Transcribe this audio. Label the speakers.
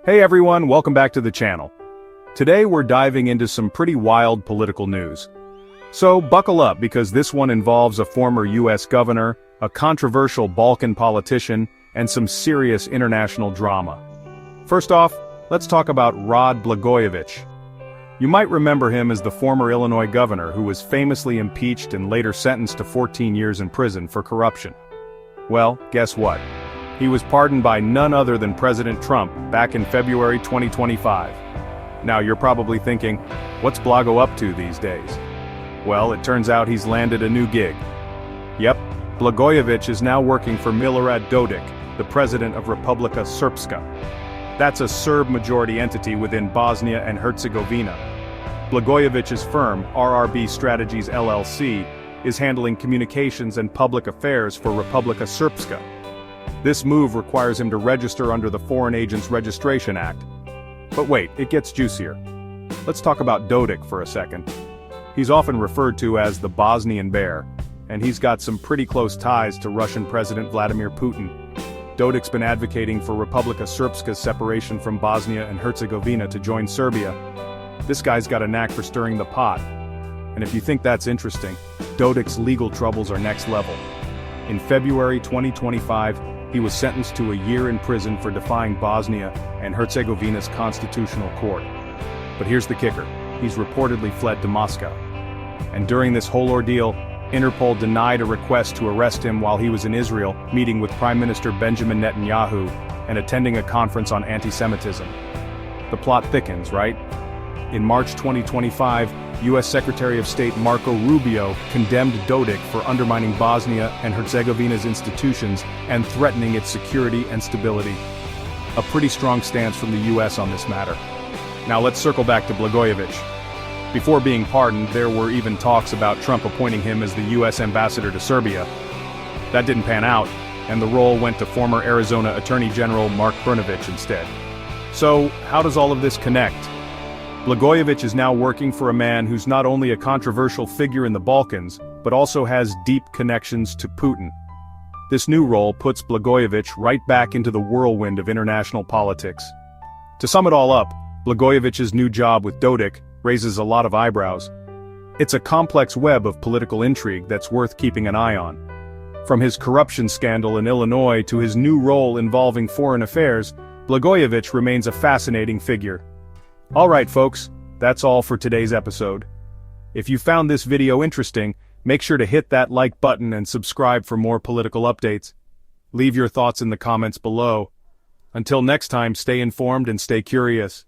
Speaker 1: Hey everyone, welcome back to the channel. Today we're diving into some pretty wild political news. So buckle up because this one involves a former US governor, a controversial Balkan politician, and some serious international drama. First off, let's talk about Rod Blagojevich. You might remember him as the former Illinois governor who was famously impeached and later sentenced to 14 years in prison for corruption. Well, guess what? He was pardoned by none other than President Trump back in February 2025. Now you're probably thinking, what's Blago up to these days? Well, it turns out he's landed a new gig. Yep, Blagojevich is now working for Milorad Dodik, the president of Republika Srpska. That's a Serb-majority entity within Bosnia and Herzegovina. Blagojevich's firm, RRB Strategies LLC, is handling communications and public affairs for Republika Srpska. This move requires him to register under the Foreign Agents Registration Act. But wait, it gets juicier. Let's talk about Dodik for a second. He's often referred to as the Bosnian Bear, and he's got some pretty close ties to Russian President Vladimir Putin. Dodik's been advocating for Republika Srpska's separation from Bosnia and Herzegovina to join Serbia. This guy's got a knack for stirring the pot. And if you think that's interesting, Dodik's legal troubles are next level. In February 2025, he was sentenced to a year in prison for defying Bosnia and Herzegovina's constitutional court. But here's the kicker, he's reportedly fled to Moscow. And during this whole ordeal, Interpol denied a request to arrest him while he was in Israel, meeting with Prime Minister Benjamin Netanyahu and attending a conference on anti-Semitism. The plot thickens, right? In March 2025, U.S. Secretary of State Marco Rubio condemned Dodik for undermining Bosnia and Herzegovina's institutions and threatening its security and stability. A pretty strong stance from the U.S. on this matter. Now let's circle back to Blagojevich. Before being pardoned, there were even talks about Trump appointing him as the U.S. ambassador to Serbia. That didn't pan out, and the role went to former Arizona Attorney General Mark Brnovich instead. So, how does all of this connect? Blagojevich is now working for a man who's not only a controversial figure in the Balkans, but also has deep connections to Putin. This new role puts Blagojevich right back into the whirlwind of international politics. To sum it all up, Blagojevich's new job with Dodik raises a lot of eyebrows. It's a complex web of political intrigue that's worth keeping an eye on. From his corruption scandal in Illinois to his new role involving foreign affairs, Blagojevich remains a fascinating figure. Alright folks, that's all for today's episode. If you found this video interesting, make sure to hit that like button and subscribe for more political updates. Leave your thoughts in the comments below. Until next time, stay informed and stay curious.